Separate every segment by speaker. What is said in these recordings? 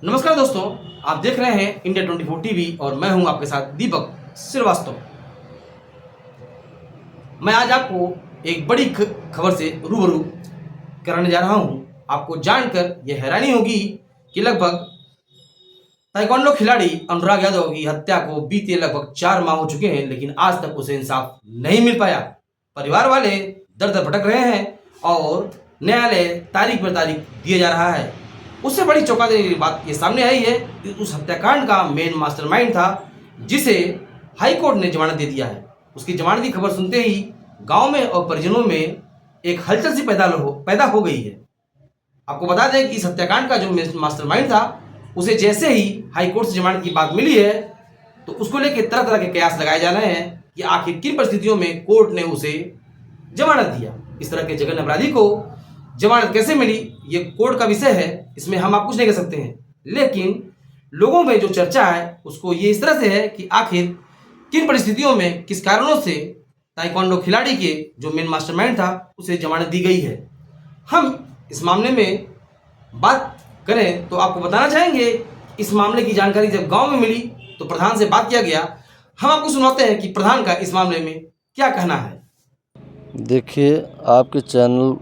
Speaker 1: नमस्कार दोस्तों, आप देख रहे हैं इंडिया 24 टीवी और मैं हूं आपके साथ दीपक श्रीवास्तव। मैं आज आपको एक बड़ी खबर से रूबरू कराने जा रहा हूं। आपको जानकर यह हैरानी होगी कि लगभग ताइक्वांडो खिलाड़ी अनुराग यादव की हत्या को बीते लगभग 4 माह हो चुके हैं, लेकिन आज तक उसे इंसाफ नहीं मिल पाया। परिवार वाले दर दर भटक रहे हैं और न्यायालय तारीख पर तारीख दिया जा रहा है। उससे बड़ी चौंका देने बात ये सामने आई है कि उस हत्याकांड का मेन मास्टरमाइंड था, जिसे हाई कोर्ट ने जमानत दे दिया है। उसकी जमानत की खबर सुनते ही गांव में और परिजनों में एक हलचल सी पैदा हो गई है। आपको बता दें कि इस हत्याकांड का जो मास्टरमाइंड था, उसे जैसे ही हाई कोर्ट से जमानत की बात मिली है, तो उसको लेकर तरह तरह के कयास लगाए जा रहे हैं कि आखिर किन परिस्थितियों में कोर्ट ने उसे जमानत दिया। इस तरह के जघन्य अपराधी को जमानत कैसे मिली, ये कोर्ट का विषय है, इसमें हम आप कुछ नहीं कह सकते हैं। लेकिन लोगों में जो चर्चा है उसको ये इस तरह से है कि आखिर किन परिस्थितियों में, किस कारणों से ताइक्वांडो खिलाड़ी के जो मेन मास्टरमाइंड था उसे जमानत दी गई है। हम इस मामले में बात करें तो आपको बताना चाहेंगे, इस मामले की जानकारी जब गांव में मिली तो प्रधान से बात किया गया। हम आपको सुनाते हैं कि प्रधान का इस मामले में क्या कहना है।
Speaker 2: देखिए, आपके चैनल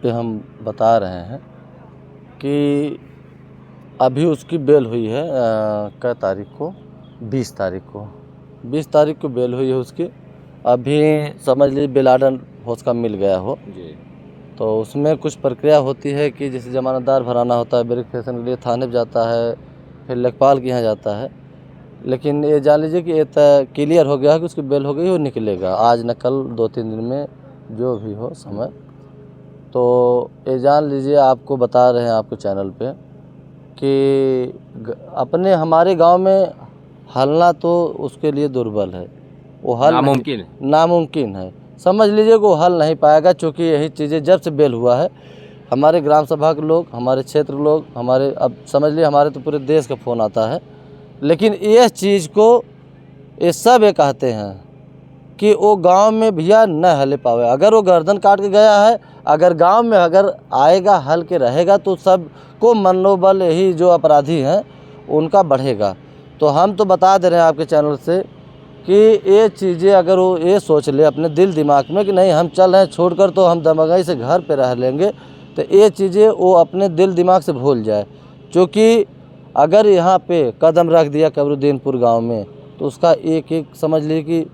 Speaker 2: पे हम बता रहे हैं कि अभी उसकी बेल हुई है क्या तारीख को, 20 तारीख को बेल हुई है उसकी। अभी समझ लीजिए बेल आर्डर हो उसका मिल गया हो जी। तो उसमें कुछ प्रक्रिया होती है कि जैसे जमानतदार भराना होता है, वेरिफिकेशन के लिए थाने पर जाता है, फिर लेखपाल के यहाँ जाता है। लेकिन ये जान लीजिए कि ये क्लियर हो गया है कि उसकी बेल हो गई, वो निकलेगा आज न कल 2-3 दिन में, जो भी हो समय। तो ये जान लीजिए, आपको बता रहे हैं आपके चैनल पे कि अपने हमारे गांव में हलना तो उसके लिए दुर्बल है, वो हल नामुमकिन है। समझ लीजिए कि वो हल नहीं पाएगा, क्योंकि यही चीज़ें जब से बेल हुआ है हमारे ग्राम सभा के लोग, हमारे क्षेत्र लोग, हमारे अब समझ लीजिए हमारे तो पूरे देश का फ़ोन आता है। लेकिन इस चीज़ को ये सब ये कहते हैं कि वो गांव में भैया न हले पावे। अगर वो गर्दन काट के गया है, अगर गांव में अगर आएगा हल के रहेगा तो सबको मनोबल यही जो अपराधी हैं उनका बढ़ेगा। तो हम तो बता दे रहे हैं आपके चैनल से कि ये चीज़ें अगर वो ये सोच ले अपने दिल दिमाग में कि नहीं हम चल रहे हैं छोड़कर, तो हम दमगाई से घर पे रह लेंगे, तो ये चीज़ें वो अपने दिल दिमाग से भूल जाए। क्योंकि अगर यहाँ पे कदम रख दिया कबरुद्दीनपुर गाँव में, तो उसका एक एक समझ लीजिए कि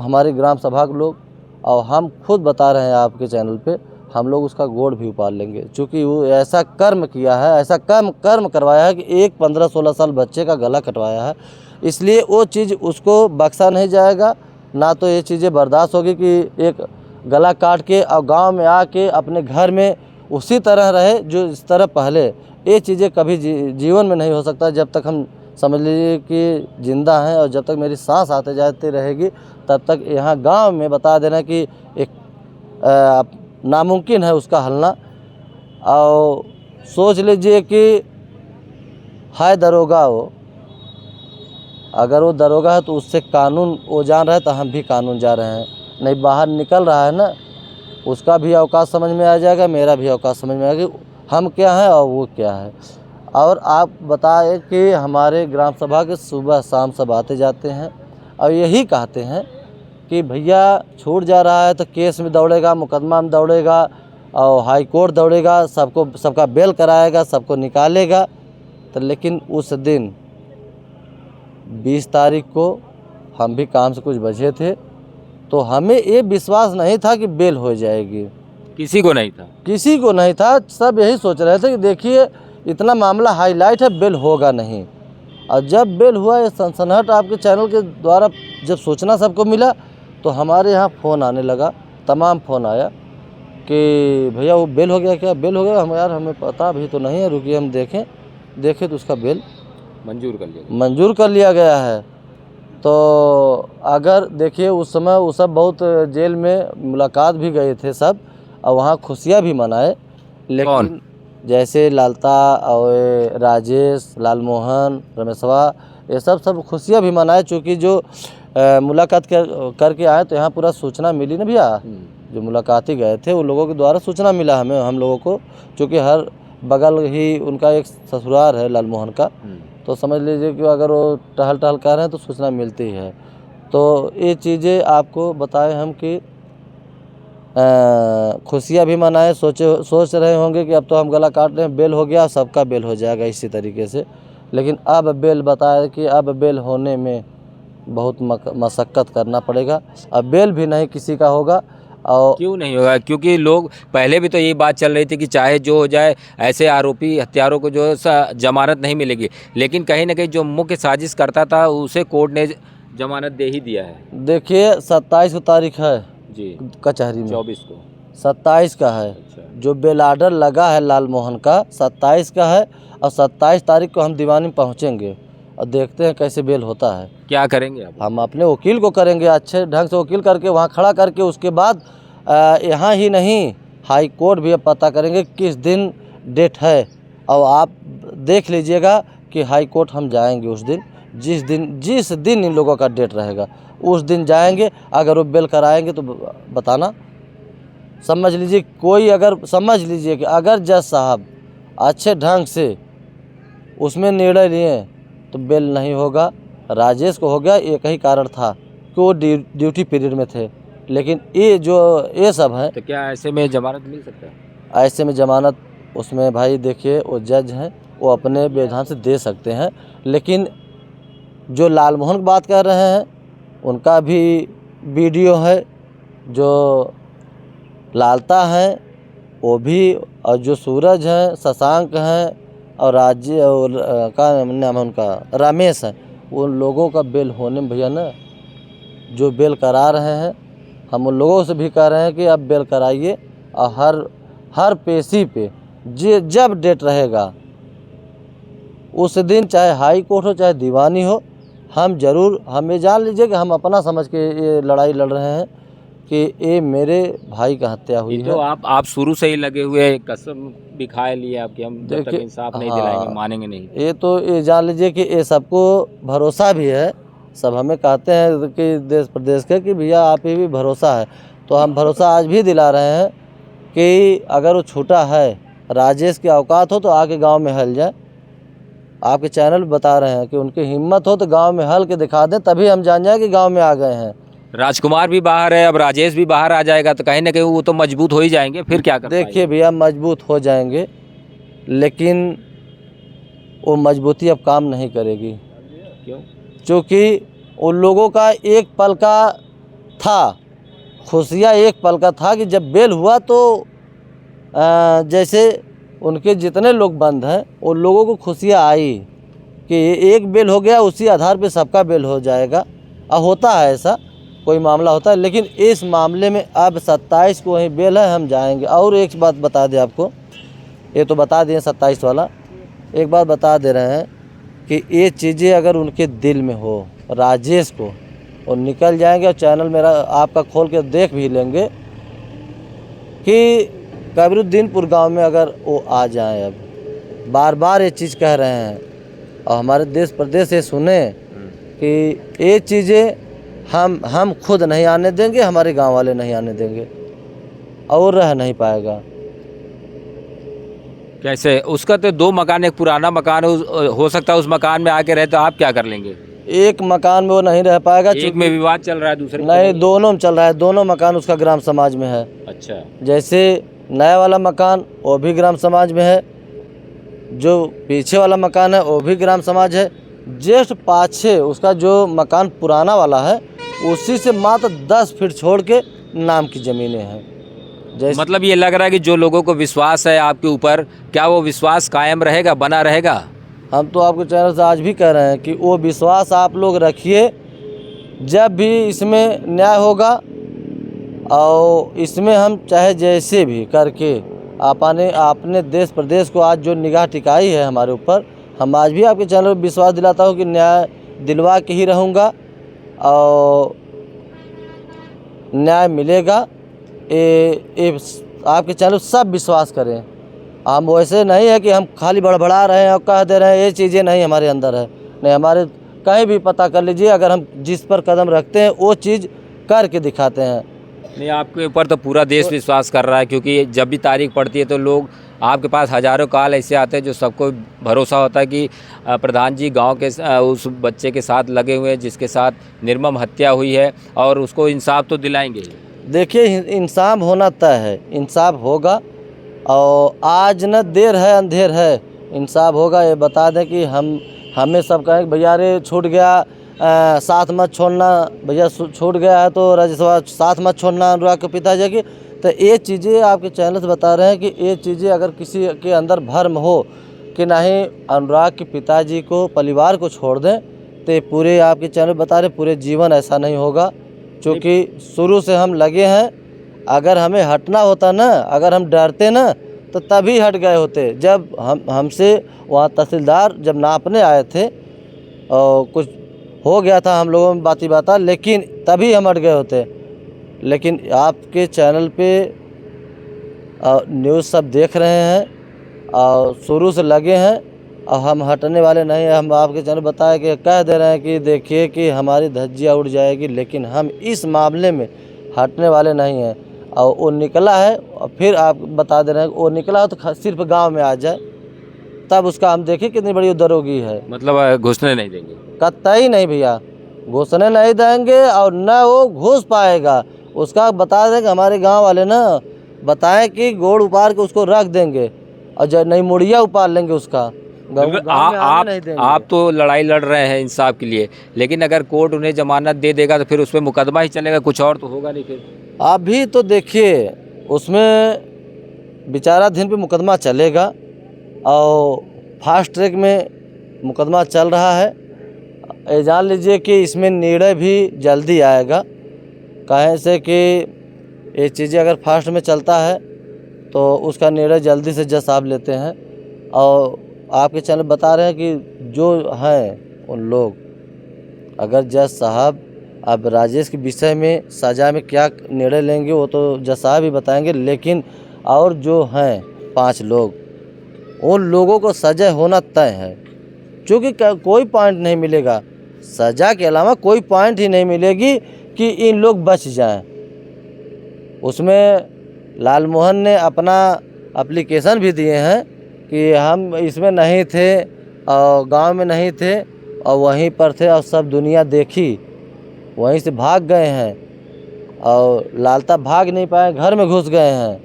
Speaker 2: हमारे ग्राम सभा के लोग और हम खुद बता रहे हैं आपके चैनल पे, हम लोग उसका गोड़ भी उपाड़ लेंगे। क्योंकि वो ऐसा कर्म किया है, ऐसा कर्म करवाया है कि एक 15-16 साल बच्चे का गला कटवाया है। इसलिए वो चीज़ उसको बख्शा नहीं जाएगा, ना तो ये चीज़ें बर्दाश्त होगी कि एक गला काट के और गाँव में आके अपने घर में उसी तरह रहे जो इस तरह पहले। ये चीज़ें कभी जीवन में नहीं हो सकता जब तक हम समझ लीजिए कि ज़िंदा हैं, और जब तक मेरी सांस आते जाती रहेगी तब तक यहाँ गांव में बता देना कि एक नामुमकिन है उसका हलना। और सोच लीजिए कि है दरोगा वो, अगर वो दरोगा है तो उससे कानून वो जान रहा है, तो हम भी कानून जा रहे हैं। नहीं बाहर निकल रहा है ना, उसका भी औकात समझ में आ जाएगा, मेरा भी औकात समझ में आएगा, हम क्या हैं और वो क्या है। और आप बताएं कि हमारे ग्राम सभा के सुबह शाम सब आते जाते हैं और यही कहते हैं कि भैया छूट जा रहा है तो केस में दौड़ेगा, मुकदमा में दौड़ेगा और हाई कोर्ट दौड़ेगा, सबका बेल कराएगा, सबको निकालेगा। तो लेकिन उस दिन 20 तारीख को हम भी काम से कुछ बचे थे, तो हमें ये विश्वास नहीं था कि बेल हो जाएगी।
Speaker 3: किसी को नहीं था। सब यही सोच रहे थे कि देखिए इतना मामला हाईलाइट है, बेल होगा नहीं। और जब बेल हुआ, ये सनसनाहट आपके चैनल के द्वारा जब सूचना सबको मिला, तो हमारे यहाँ फ़ोन आने लगा, तमाम फ़ोन आया कि भैया वो बेल हो गया, क्या बेल हो गया। हम यार हमें पता अभी तो नहीं है, रुकिए हम देखें तो उसका बेल मंजूर कर लिया गया है। तो अगर देखिए उस समय वो सब बहुत जेल में मुलाकात भी गए थे सब, और वहाँ खुशियाँ भी मनाए। लेकिन जैसे लालता और राजेश, लालमोहन, रमेशवा, ये सब खुशियाँ भी मनाए। चूँकि जो मुलाकात करके आए तो यहाँ पूरा सूचना मिली ना भैया, जो मुलाकाती गए थे उन लोगों के द्वारा सूचना मिला हम लोगों को। चूँकि हर बगल ही उनका एक ससुराल है लालमोहन का, तो समझ लीजिए कि अगर वो टहल टहल कर रहे हैं तो सूचना मिलती है। तो ये चीज़ें आपको बताए हम कि खुशियाँ भी मनाएं। सोच रहे होंगे कि अब तो हम गला काट रहे हैं, बेल हो गया, सबका बेल हो जाएगा इसी तरीके से। लेकिन अब बेल बताए कि अब बेल होने में बहुत मशक्क़त करना पड़ेगा। अब बेल भी नहीं किसी का होगा। और
Speaker 4: क्यों नहीं होगा? क्योंकि लोग पहले भी तो यही बात चल रही थी कि चाहे जो हो जाए, ऐसे आरोपी हत्यारों को जो जमानत नहीं मिलेगी, लेकिन कहीं ना कहीं जो मुख्य साजिश करता था उसे कोर्ट ने जमानत दे ही दिया है।
Speaker 3: देखिए 27 को तारीख है
Speaker 4: जी,
Speaker 3: कचहरी में,
Speaker 4: 24 को
Speaker 3: 27 का है।
Speaker 4: अच्छा।
Speaker 3: जो बेल आर्डर लगा है लालमोहन का 27 का है, और 27 तारीख को हम दीवानी में पहुँचेंगे और देखते हैं कैसे बेल होता है।
Speaker 4: क्या करेंगे आप?
Speaker 3: हम अपने वकील को करेंगे, अच्छे ढंग से वकील करके वहाँ खड़ा करके, उसके बाद यहाँ ही नहीं हाई कोर्ट भी अब पता करेंगे किस दिन डेट है। और आप देख लीजिएगा कि हाई कोर्ट हम जाएंगे उस दिन, जिस दिन इन लोगों का डेट रहेगा उस दिन जाएंगे। अगर वो बेल कराएंगे तो बताना। समझ लीजिए कोई अगर समझ लीजिए कि अगर जज साहब अच्छे ढंग से उसमें निर्णय लिए तो बेल नहीं होगा। राजेश को हो गया, एक ही कारण था कि वो ड्यूटी पीरियड में थे। लेकिन ये सब है,
Speaker 4: तो क्या ऐसे में जमानत मिल सकता है?
Speaker 3: ऐसे में जमानत उसमें भाई देखिए वो जज हैं, वो अपने विधान से दे सकते हैं। लेकिन जो लालमोहन की बात कर रहे हैं उनका भी वीडियो है, जो लालता हैं वो भी, और जो सूरज हैं, शशांक हैं, और राज्य और का नाम है उनका रमेश है, उन लोगों का बेल होने में भैया ना जो बेल करा रहे हैं, हम उन लोगों से भी कह रहे हैं कि आप बेल कराइए। और हर पेशी पे जब डेट रहेगा उस दिन, चाहे हाई कोर्ट हो चाहे दीवानी हो, हम ज़रूर, हम ये जान लीजिए कि हम अपना समझ के ये लड़ाई लड़ रहे हैं कि ये मेरे भाई का हत्या हुई है।
Speaker 4: तो आप शुरू से ही लगे हुए, कसम भी खाए लिए आपकी, हम जब तक
Speaker 3: देखिए,
Speaker 4: इंसाफ नहीं
Speaker 3: हाँ,
Speaker 4: दिलाएंगे मानेंगे नहीं।
Speaker 3: ये तो ये जान लीजिए कि ये सबको भरोसा भी है, सब हमें कहते हैं कि देश प्रदेश के कि भैया आप ही भी भरोसा है, तो हम भरोसा आज भी दिला रहे हैं कि अगर वो छूटा है, राजेश की औकात हो तो आके गांव में हल जाए। आपके चैनल बता रहे हैं कि उनकी हिम्मत हो तो गांव में हल के दिखा दें, तभी हम जान जाए कि गांव में आ गए हैं।
Speaker 4: राजकुमार भी बाहर है, अब राजेश भी बाहर आ जाएगा, तो कहीं ना कहीं वो तो मजबूत हो ही जाएंगे। फिर क्या कर
Speaker 3: देखिए भैया मजबूत हो जाएंगे, लेकिन वो मजबूती अब काम नहीं करेगी।
Speaker 4: क्यों?
Speaker 3: क्योंकि उन लोगों का एक पल का था, खुशियाँ एक पल का था कि जब बेल हुआ तो जैसे उनके जितने लोग बंद हैं उन लोगों को खुशियाँ आई कि एक बेल हो गया, उसी आधार पे सबका बेल हो जाएगा। और होता है ऐसा, कोई मामला होता है, लेकिन इस मामले में अब 27 को वहीं बेल है, हम जाएंगे। और एक बात बता दें आपको, ये तो बता दिए 27 वाला, एक बात बता दे रहे हैं कि ये चीज़ें अगर उनके दिल में हो राजेश को, और निकल जाएंगे। और चैनल मेरा आपका खोल के देख भी लेंगे कि कबीरुद्दीनपुर गांव में अगर वो आ जाएं, अब बार बार ये चीज़ कह रहे हैं, और हमारे देश प्रदेश से सुने कि ये चीज़ें हम खुद नहीं आने देंगे, हमारे गांव वाले नहीं आने देंगे, और रह नहीं पाएगा।
Speaker 4: कैसे? उसका तो 2 मकान, एक पुराना मकान हो सकता है उस मकान में आके रहे, तो आप क्या कर लेंगे?
Speaker 3: एक मकान में वो नहीं रह पाएगा,
Speaker 4: एक में विवाद चल रहा है, दूसरे
Speaker 3: नहीं, दोनों में चल रहा है। दोनों मकान उसका ग्राम समाज में है।
Speaker 4: अच्छा।
Speaker 3: जैसे नया वाला मकान वो भी ग्राम समाज में है, जो पीछे वाला मकान है वो भी ग्राम समाज है। जस्ट पाछे उसका जो मकान पुराना वाला है उसी से मात्र 10 फीट छोड़ के नाम की ज़मीनें हैं। जैसे
Speaker 4: मतलब ये लग रहा है कि जो लोगों को विश्वास है आपके ऊपर, क्या वो विश्वास कायम रहेगा, बना रहेगा?
Speaker 3: हम तो आपके चैनल से आज भी कह रहे हैं कि वो विश्वास आप लोग रखिए। जब भी इसमें न्याय होगा, और इसमें हम चाहे जैसे भी करके आपने देश प्रदेश को आज जो निगाह टिकाई है हमारे ऊपर, हम आज भी आपके चैनल पर विश्वास दिलाता हूँ कि न्याय दिलवा के ही रहूँगा और न्याय मिलेगा। ये आपके चैनल सब विश्वास करें। हम वैसे नहीं है कि हम खाली बड़बड़ा रहे हैं और कह दे रहे हैं, ये चीज़ें नहीं हमारे अंदर है। नहीं, हमारे कहीं भी पता कर लीजिए, अगर हम जिस पर कदम रखते हैं वो चीज़ करके दिखाते हैं।
Speaker 4: नहीं, आपके ऊपर तो पूरा देश विश्वास कर रहा है, क्योंकि जब भी तारीख पड़ती है तो लोग आपके पास हज़ारों कॉल ऐसे आते हैं जो सबको भरोसा होता है कि प्रधान जी गांव के उस बच्चे के साथ लगे हुए हैं जिसके साथ निर्मम हत्या हुई है और उसको इंसाफ तो दिलाएंगे ही।
Speaker 3: देखिए इंसाफ होना तय है, इंसाफ होगा और आज न देर है अंधेर है, इंसाफ होगा। ये बता दें कि हमें सब कहें कि भैया रे छूट गया, साथ मत छोड़ना, भैया छूट गया है तो राजसभा साथ मत छोड़ना अनुराग के पिताजी की। तो ये चीज़ें आपके चैनल से बता रहे हैं कि ये चीज़ें अगर किसी के अंदर भ्रम हो कि नहीं अनुराग के पिताजी को परिवार को छोड़ दें, तो ये पूरे आपके चैनल बता रहे पूरे जीवन ऐसा नहीं होगा, क्योंकि शुरू से हम लगे हैं। अगर हमें हटना होता ना, अगर हम डरते ना तो तभी हट गए होते। जब हमसे वहाँ तहसीलदार जब नापने आए थे और कुछ हो गया था हम लोगों में बाता, लेकिन तभी हम हट गए होते। लेकिन आपके चैनल पे न्यूज़ सब देख रहे हैं और शुरू से लगे हैं और हम हटने वाले नहीं हैं। हम आपके चैनल बताए कि कह दे रहे हैं कि देखिए कि हमारी धज्जियाँ उड़ जाएगी, लेकिन हम इस मामले में हटने वाले नहीं हैं। और वो निकला है और फिर आप बता दे रहे हैं वो निकला हो तो सिर्फ गांव में आ जाए, तब उसका हम देखिए कितनी बड़ी उद्योगी है।
Speaker 4: मतलब घुसने नहीं देंगे?
Speaker 3: कतई नहीं भैया, घुसने नहीं देंगे और न वो घुस पाएगा। उसका बता दें कि हमारे गांव वाले ना बताएं कि गोड़ उपार के उसको रख देंगे और जब नहीं मुड़िया उपार लेंगे उसका।
Speaker 4: आप तो लड़ाई लड़ रहे हैं इंसाफ के लिए, लेकिन अगर कोर्ट उन्हें जमानत दे देगा तो फिर उसमें मुकदमा ही चलेगा, कुछ और तो होगा नहीं फिर।
Speaker 3: आप भी तो देखिए उसमें विचाराधीन पे मुकदमा चलेगा और फास्ट ट्रैक में मुकदमा चल रहा है। ये जान लीजिए कि इसमें निर्णय भी जल्दी आएगा, कहें से कि ये चीज़ें अगर फास्ट में चलता है तो उसका निर्णय जल्दी से जज साहब लेते हैं। और आपके चैनल बता रहे हैं कि जो हैं उन लोग, अगर जज साहब अब राजेश के विषय में सज़ा में क्या निर्णय लेंगे वो तो जज साहब ही बताएंगे, लेकिन और जो हैं 5 लोग उन लोगों को सज़ा होना तय है, क्योंकि कोई पॉइंट नहीं मिलेगा, सज़ा के अलावा कोई पॉइंट ही नहीं मिलेगी कि इन लोग बच जाएं। उसमें लालमोहन ने अपना एप्लीकेशन भी दिए हैं कि हम इसमें नहीं थे और गांव में नहीं थे और वहीं पर थे और सब दुनिया देखी, वहीं से भाग गए हैं और लालता भाग नहीं पाए, घर में घुस गए हैं।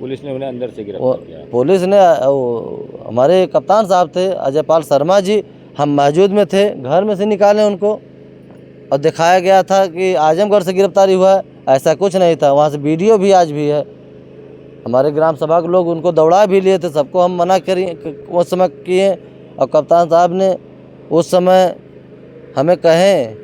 Speaker 4: पुलिस ने उन्हें अंदर से गिरफ्तार किया।
Speaker 3: पुलिस ने हमारे कप्तान साहब थे अजयपाल शर्मा जी, हम मौजूद में थे, घर में से निकाले उनको और दिखाया गया था कि आजमगढ़ से गिरफ्तारी हुआ है, ऐसा कुछ नहीं था। वहाँ से वीडियो भी आज भी है। हमारे ग्राम सभा के लोग उनको दौड़ा भी लिए थे, सबको हम मना करिए उस समय किए और कप्तान साहब ने उस समय हमें कहें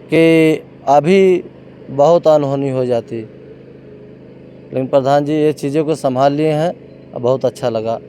Speaker 3: कि अभी बहुत अनहोनी हो जाती, लेकिन प्रधान जी ये चीज़ों को संभाल लिए हैं और बहुत अच्छा लगा।